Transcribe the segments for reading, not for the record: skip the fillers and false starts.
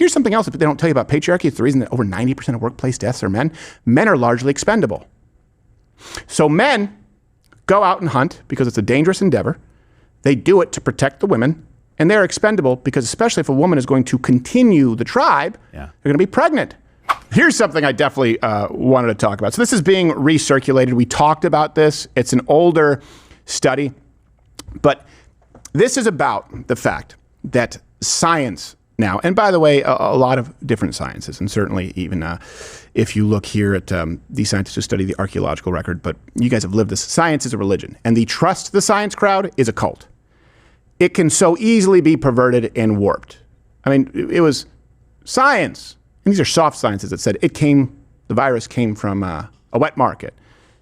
here's something else that they don't tell you about patriarchy. It's the reason that over 90% of workplace deaths are men. Men are largely expendable. So men go out and hunt because it's a dangerous endeavor. They do it to protect the women, and they're expendable because especially if a woman is going to continue the tribe, they're going to be pregnant. Here's something I definitely wanted to talk about. So this is being recirculated. We talked about this. It's an older study, but this is about the fact that science now, and by the way, a lot of different sciences, and certainly even if you look here at these scientists who study the archaeological record, but you guys have lived this. Science is a religion, and the trust the science crowd is a cult. It can so easily be perverted and warped. I mean, it was science, and these are soft sciences that said the virus came from a wet market.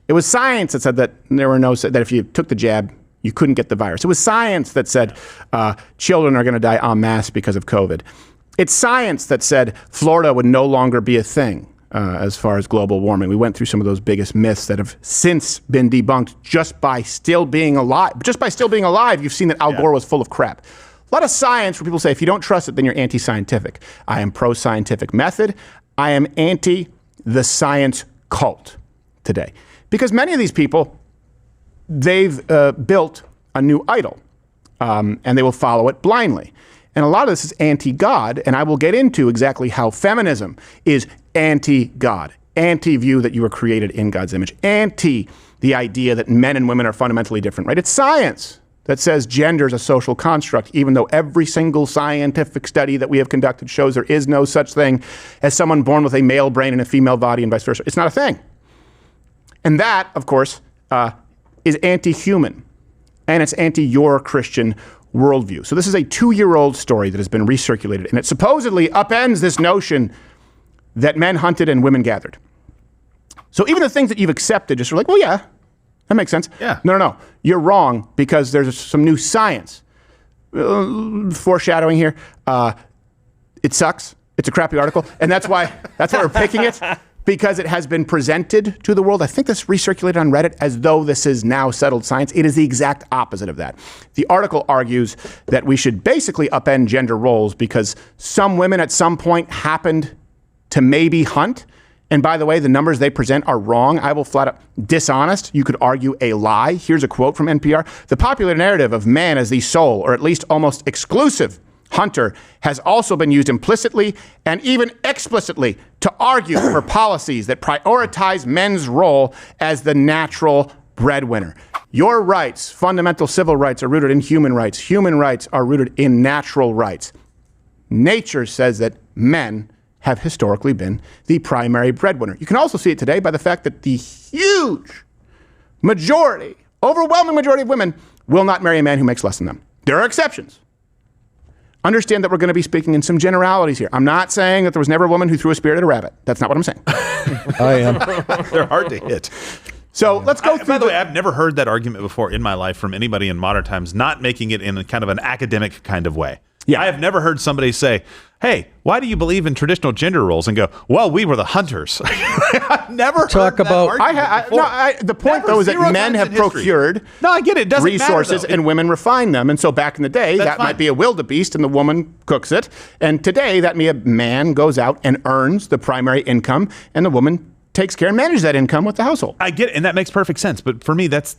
It was science that said that that if you took the jab, you couldn't get the virus. It was science that said children are going to die en masse because of COVID. It's science that said Florida would no longer be a thing as far as global warming. We went through some of those biggest myths that have since been debunked just by still being alive. Just by still being alive, you've seen that Al Gore was full of crap. A lot of science where people say, if you don't trust it, then you're anti-scientific. I am pro-scientific method. I am anti the science cult today. Because many of these people, they've built a new idol, and they will follow it blindly. And a lot of this is anti-God, and I will get into exactly how feminism is anti-God, anti-view that you were created in God's image, anti the idea that men and women are fundamentally different, right? It's science that says gender is a social construct, even though every single scientific study that we have conducted shows there is no such thing as someone born with a male brain and a female body and vice versa. It's not a thing. And that, of course, is anti-human, and it's anti-your Christian worldview. So this is a 2-year-old story that has been recirculated, and it supposedly upends this notion that men hunted and women gathered. So even the things that you've accepted just are like, well, yeah, that makes sense. Yeah. No. You're wrong because there's some new science. Foreshadowing here. It sucks. It's a crappy article, and that's why we're picking it. Because it has been presented to the world. I think this recirculated on Reddit as though this is now settled science. It is the exact opposite of that. The article argues that we should basically upend gender roles because some women at some point happened to maybe hunt. And by the way, the numbers they present are wrong. I will flat out dishonest. You could argue a lie. Here's a quote from NPR. The popular narrative of man as the sole, or at least almost exclusive, hunter has also been used implicitly and even explicitly to argue for policies that prioritize men's role as the natural breadwinner. Your rights, fundamental civil rights, are rooted in human rights. Human rights are rooted in natural rights. Nature says that men have historically been the primary breadwinner. You can also see it today by the fact that the huge majority, overwhelming majority of women will not marry a man who makes less than them. There are exceptions. Understand that we're going to be speaking in some generalities here. I'm not saying that there was never a woman who threw a spear at a rabbit. That's not what I'm saying. I am. They're hard to hit. So let's go through. By the way, I've never heard that argument before in my life from anybody in modern times, not making it in a kind of an academic kind of way. Yeah. I have never heard somebody say, hey, why do you believe in traditional gender roles? And go, well, we were the hunters. I've never talk heard about. The point, though, is that men have procured I get it. Doesn't resources matter, and women refine them. And so back in the day, that might be a wildebeest and the woman cooks it. And today, that may a man goes out and earns the primary income and the woman takes care and manages that income with the household. I get it. And that makes perfect sense. But for me, that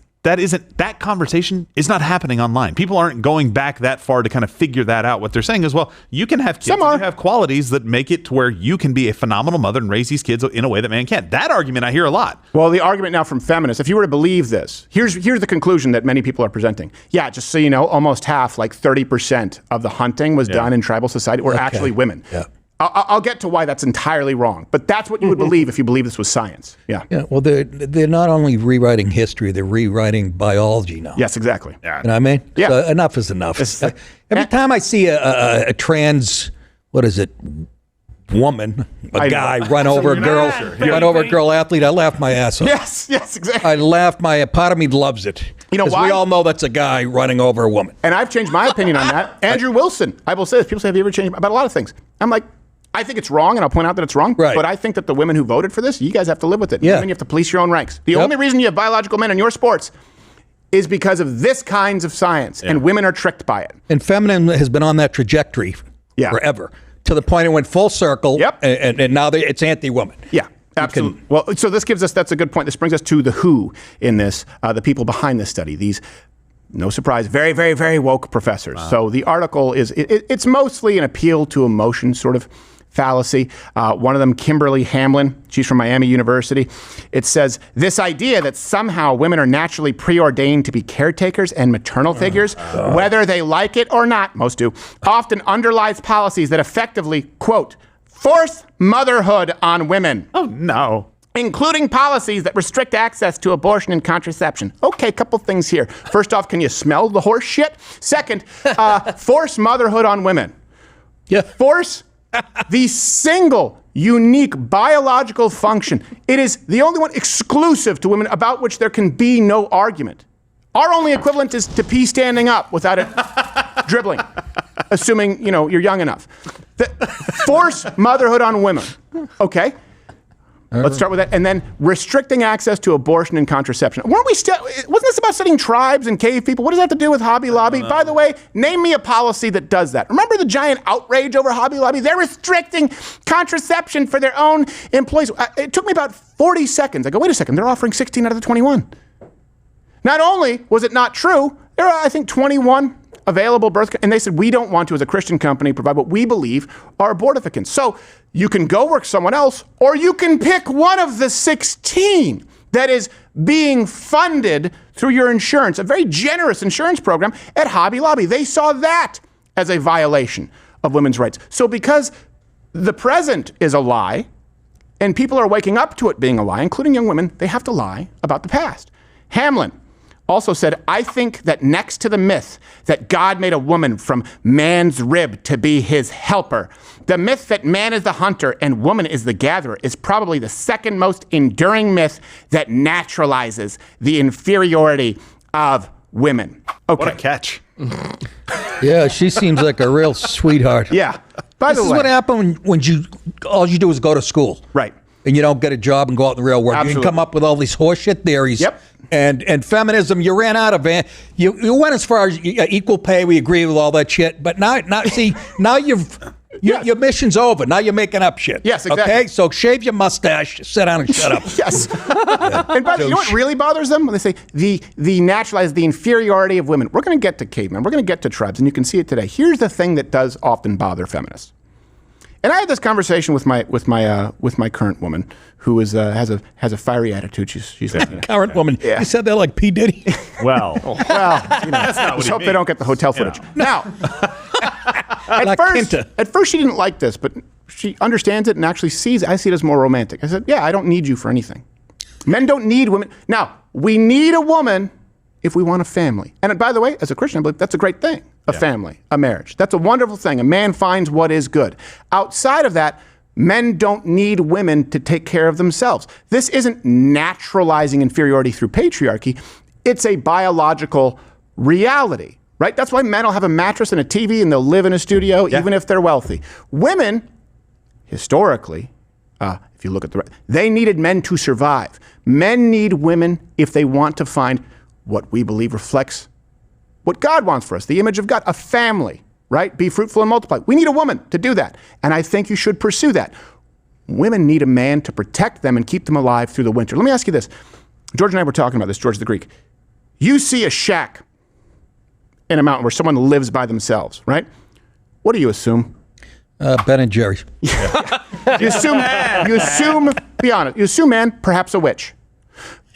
conversation is not happening online. People aren't going back that far to kind of figure that out. What they're saying is, well, you can have kids, and you have qualities that make it to where you can be a phenomenal mother and raise these kids in a way that man can't. That argument I hear a lot. Well, the argument now from feminists, if you were to believe this, here's the conclusion that many people are presenting. Yeah, just so you know, almost half, like 30% of the hunting was done in tribal society were actually women. Yeah. I'll get to why that's entirely wrong, but that's what you would believe if you believe this was science. Yeah. Well, they're not only rewriting history; they're rewriting biology now. Yes, exactly. Yeah. You know what I mean? Yeah. So enough is enough. Every time I see a trans, woman, guy run over a girl, athlete, I laugh my ass off. Yes, exactly. I laugh part of me loves it. You know why? We all know that's a guy running over a woman. And I've changed my opinion on that. Andrew Wilson, I will say this. People say, have you ever changed about a lot of things? I'm like, I think it's wrong, and I'll point out that it's wrong. Right. But I think that the women who voted for this, you guys have to live with it. Yeah. Women, you have to police your own ranks. The only reason you have biological men in your sports is because of this kinds of science, and women are tricked by it. And feminism has been on that trajectory forever. to the point it went full circle. Yep. And now it's anti-woman. Yeah. Absolutely. Well, so this gives us, that's a good point. This brings us to the WHO in this, the people behind this study. These, no surprise, very, very, very woke professors. Wow. So the article is, it's mostly an appeal to emotion sort of fallacy. One of them, Kimberly Hamlin, she's from Miami University. It says, this idea that somehow women are naturally preordained to be caretakers and maternal figures, whether they like it or not, most do, often underlies policies that effectively, quote, force motherhood on women. Oh, no. Including policies that restrict access to abortion and contraception. Okay, couple things here. First off, can you smell the horse shit? Second, force motherhood on women. Yeah. Force the single unique biological function. It is the only one exclusive to women about which there can be no argument. Our only equivalent is to pee standing up without it dribbling, assuming, you're young enough. Force motherhood on women. Okay. Let's start with that. And then restricting access to abortion and contraception. Wasn't this about studying tribes and cave people? What does that have to do with Hobby Lobby? By the way, name me a policy that does that. Remember the giant outrage over Hobby Lobby? They're restricting contraception for their own employees. It took me about 40 seconds. I go, wait a second, they're offering 16 out of the 21. Not only was it not true, there are, I think, 21 available birth, and they said, we don't want to, as a Christian company, provide what we believe are abortificants. So you can go work someone else, or you can pick one of the 16 that is being funded through your insurance, a very generous insurance program at Hobby Lobby. They saw that as a violation of women's rights. So because the present is a lie, and people are waking up to it being a lie, including young women, they have to lie about the past. Hamlin also said, I think that next to the myth that God made a woman from man's rib to be his helper, the myth that man is the hunter and woman is the gatherer is probably the second most enduring myth that naturalizes the inferiority of women. Okay. What a catch. Yeah, she seems like a real sweetheart. Yeah. By the way, this is what happened when all you do is go to school. Right. And you don't get a job and go out in the real world. Absolutely. You can come up with all these horseshit theories. Yep. And feminism, you ran out of it. You went as far as equal pay. We agree with all that shit. But now your mission's over. Now you're making up shit. Yes, exactly. Okay, so shave your mustache, sit down and shut up. Yes. And by the way, you know what really bothers them? When they say the naturalize the inferiority of women. We're going to get to cavemen. We're going to get to tribes, and you can see it today. Here's the thing that does often bother feminists. And I had this conversation with my current woman, who is has a fiery attitude. She's current woman. Yeah. You said that like P. Diddy. Well, that's not let's hope they don't get the hotel footage. Now, at first she didn't like this, but she understands it and actually sees it. I see it as more romantic. I said, yeah, I don't need you for anything. Men don't need women. Now, we need a woman if we want a family. And by the way, as a Christian, I believe that's a great thing. A family, a marriage. That's a wonderful thing. A man finds what is good. Outside of that, men don't need women to take care of themselves. This isn't naturalizing inferiority through patriarchy. It's a biological reality, right? That's why men will have a mattress and a TV and they'll live in a studio even if they're wealthy. Women, historically, if you look at they needed men to survive. Men need women if they want to find what we believe reflects what God wants for us, the image of God, a family, right? Be fruitful and multiply. We need a woman to do that. And I think you should pursue that. Women need a man to protect them and keep them alive through the winter. Let me ask you this. George and I were talking about this, George the Greek. You see a shack in a mountain where someone lives by themselves, right? What do you assume? Ben and Jerry. You assume, be honest, you assume, man, perhaps a witch.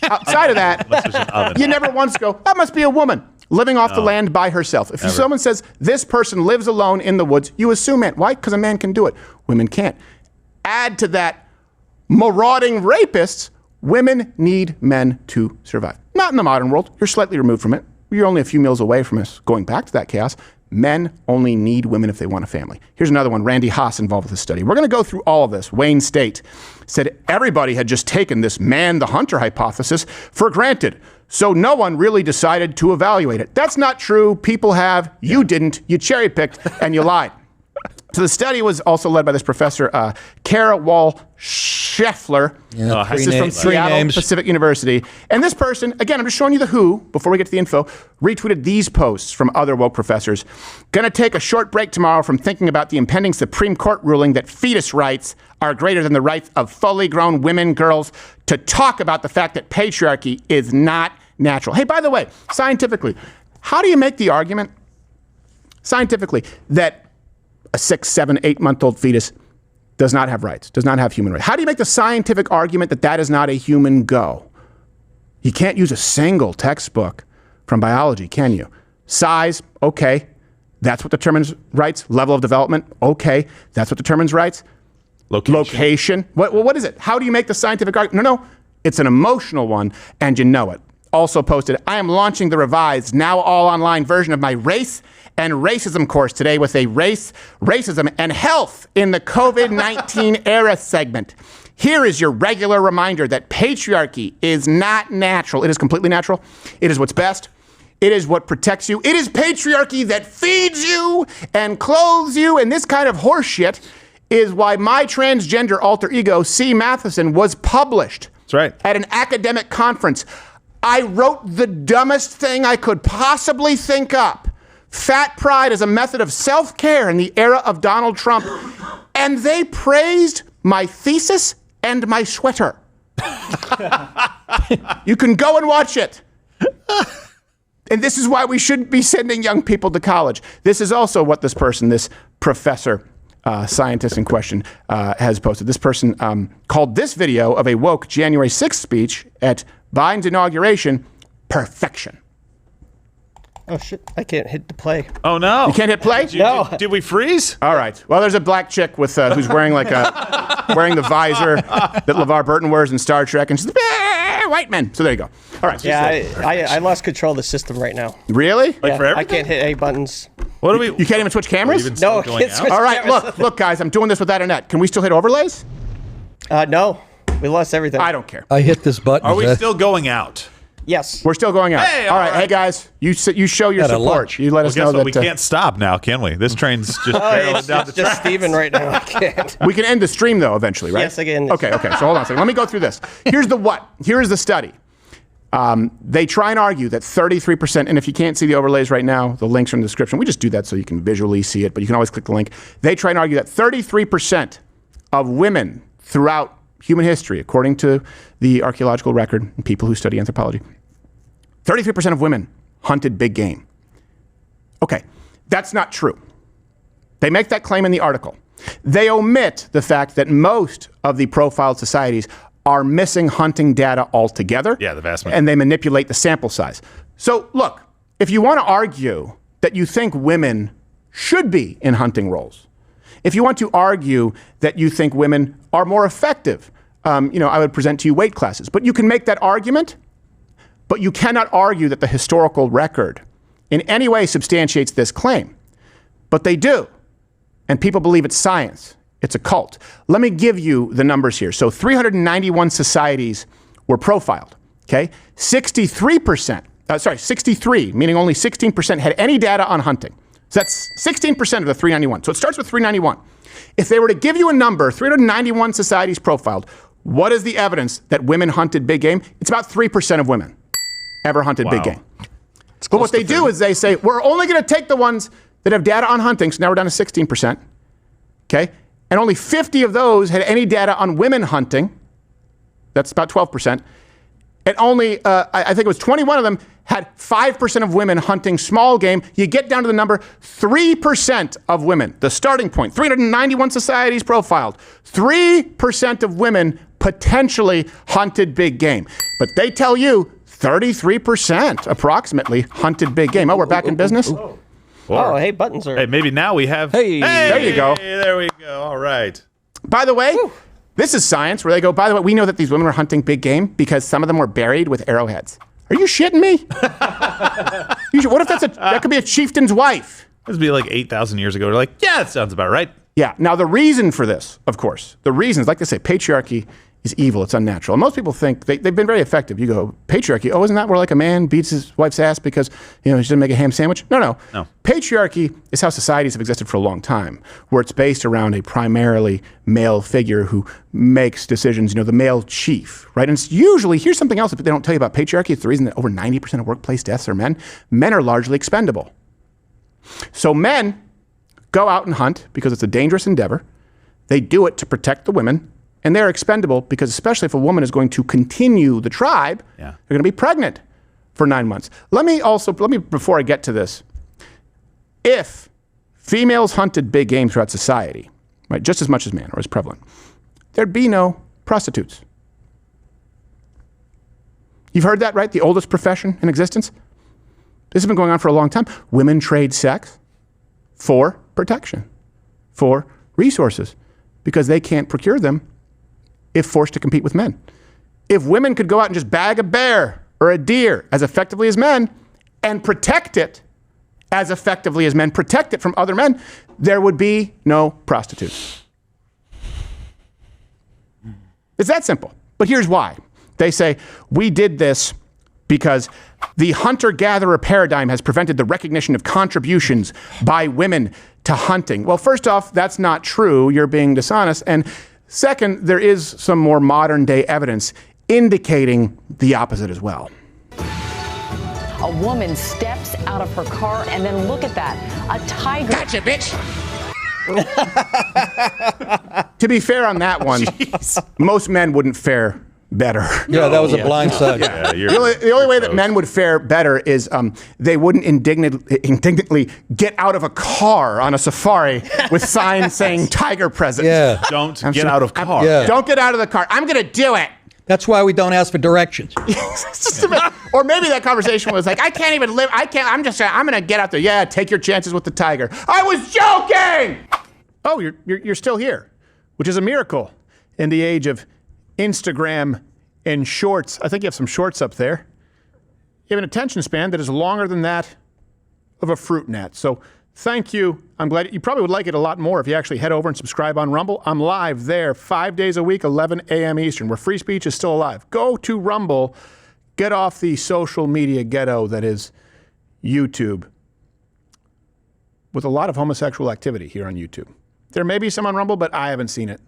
Outside of that, you never once go, that must be a woman living off the land by herself. If someone says, this person lives alone in the woods, you assume man. Why? Because a man can do it. Women can't. Add to that, marauding rapists, women need men to survive. Not in the modern world. You're slightly removed from it. You're only a few meals away from us going back to that chaos. Men only need women if they want a family. Here's another one. Randy Haas involved with this study. We're going to go through all of this. Wayne State said everybody had just taken this man the hunter hypothesis for granted. So no one really decided to evaluate it. That's not true. People have. You didn't. You cherry picked and you lied. So the study was also led by this professor, Kara Wall-Scheffler. Yeah, This is from Seattle Pacific University. And this person, again, I'm just showing you the who, before we get to the info, retweeted these posts from other woke professors. Gonna take a short break tomorrow from thinking about the impending Supreme Court ruling that fetus rights are greater than the rights of fully grown women, girls, to talk about the fact that patriarchy is not natural. Hey, by the way, scientifically, how do you make the argument, scientifically, that a 6, 7, 8-month-old fetus does not have rights, does not have human rights? How do you make the scientific argument that that is not a human go? You can't use a single textbook from biology, can you? Size, okay. That's what determines rights. Level of development, okay. That's what determines rights. Location. What is it? How do you make the scientific argument? No, it's an emotional one, and you know it. Also posted, I am launching the revised, now all online version of my race and racism course today with a race, racism, and health in the COVID-19 era segment. Here is your regular reminder that patriarchy is not natural. It is completely natural. It is what's best. It is what protects you. It is patriarchy that feeds you and clothes you, and this kind of horseshit is why my transgender alter ego, C. Matheson, was published. That's right. At an academic conference. I wrote the dumbest thing I could possibly think up. Fat pride as a method of self-care in the era of Donald Trump. And they praised my thesis and my sweater. You can go and watch it. And this is why we shouldn't be sending young people to college. This is also what this person, this professor, scientist in question, has posted. This person called this video of a woke January 6th speech at Biden's inauguration perfection. Oh, shit. I can't hit the play. Oh, no. You can't hit play? No. Did we freeze? All right. Well, there's a black chick with who's wearing like wearing the visor that LeVar Burton wears in Star Trek, and she's white men. So there you go. All right. Yeah, I lost control of the system right now. Really? Like for everything? I can't hit any buttons. What do we? You can't even switch cameras? No, I can't switch All right. cameras. Look, guys. I'm doing this without a net. Can we still hit overlays? No. We lost everything. I don't care. I hit this button. Are we still going out? Yes. We're still going out. Hey, all right. all right. Hey, guys. You show your Got a support. lunch. You let us Guess know what? that We can't stop now, can we? This train's just barreling down the It's just track. Steven right now. I can't. we can end the stream though eventually, right? Yes, again. Okay. So hold on a second. Let me go through this. Here's the what. Here is the study. They try and argue that 33%, and if you can't see the overlays right now, the links are in the description. We just do that so you can visually see it, but you can always click the link. They try and argue that 33% of women throughout human history, according to the archaeological record and people who study anthropology, 33% of women hunted big game. Okay, that's not true. They make that claim in the article. They omit the fact that most of the profiled societies are missing hunting data altogether. Yeah, the vast majority. And they manipulate the sample size. So look, if you want to argue that you think women should be in hunting roles, if you want to argue that you think women are more effective, I would present to you weight classes. But you can make that argument, but you cannot argue that the historical record in any way substantiates this claim. But they do. And people believe it's science. It's a cult. Let me give you the numbers here. So 391 societies were profiled, okay? 63, meaning only 16% had any data on hunting. So that's 16% of the 391. So it starts with 391. If they were to give you a number, 391 societies profiled, what is the evidence that women hunted big game? It's about 3% of women ever hunted big game. But what they do is they say, we're only going to take the ones that have data on hunting, so now we're down to 16%, okay? And only 50 of those had any data on women hunting. That's about 12%. And only, I think it was 21 of them had 5% of women hunting small game. You get down to the number 3% of women, the starting point. 391 societies profiled. 3% of women potentially hunted big game. But they tell you 33% approximately hunted big game. Oh, we're back in business? Oh, hey, buttons are... Hey, maybe now we have... Hey, there you go. There we go. All right. By the way, this is science where they go, by the way, we know that these women were hunting big game because some of them were buried with arrowheads. Are you shitting me? What if that could be a chieftain's wife? This would be like 8,000 years ago. They're like, yeah, that sounds about right. Yeah. Now, the reason for this, of course, the reason is, like I say, patriarchy is evil. It's unnatural. And most people think they've been very effective. You go, patriarchy. Oh, isn't that where like a man beats his wife's ass because she didn't make a ham sandwich? No. Patriarchy is how societies have existed for a long time, where it's based around a primarily male figure who makes decisions. The male chief, right? And it's usually, here's something else that they don't tell you about patriarchy. It's the reason that over 90% of workplace deaths are men. Men are largely expendable. So men go out and hunt because it's a dangerous endeavor. They do it to protect the women. And they're expendable because especially if a woman is going to continue the tribe, they're going to be pregnant for 9 months. Let me, before I get to this, if females hunted big game throughout society, right, just as much as men or as prevalent, there'd be no prostitutes. You've heard that, right? The oldest profession in existence. This has been going on for a long time. Women trade sex for protection, for resources, because they can't procure them if forced to compete with men. If women could go out and just bag a bear or a deer as effectively as men and protect it as effectively as men, protect it from other men, there would be no prostitutes. It's that simple. But here's why. They say, we did this because the hunter-gatherer paradigm has prevented the recognition of contributions by women to hunting. Well, first off, that's not true. You're being dishonest. And second, there is some more modern day evidence indicating the opposite as well. A woman steps out of her car and then look at that, a tiger. Gotcha, bitch. To be fair on that one, most men wouldn't fare better. Yeah, that was a blind side. The only way that men would fare better is they wouldn't indignantly get out of a car on a safari with signs saying tiger present. Yeah. Don't get out of car. Yeah. Don't get out of the car. I'm going to do it. That's why we don't ask for directions. Or maybe that conversation was like, I can't even live. I'm going to get out there. Yeah, take your chances with the tiger. I was joking. Oh, you're still here, which is a miracle in the age of Instagram and shorts. I think you have some shorts up there. You have an attention span that is longer than that of a fruit gnat. So thank you. I'm glad you probably would like it a lot more if you actually head over and subscribe on Rumble. I'm live there 5 days a week, 11 a.m. Eastern, where free speech is still alive. Go to Rumble. Get off the social media ghetto that is YouTube, with a lot of homosexual activity here on YouTube. There may be some on Rumble, but I haven't seen it.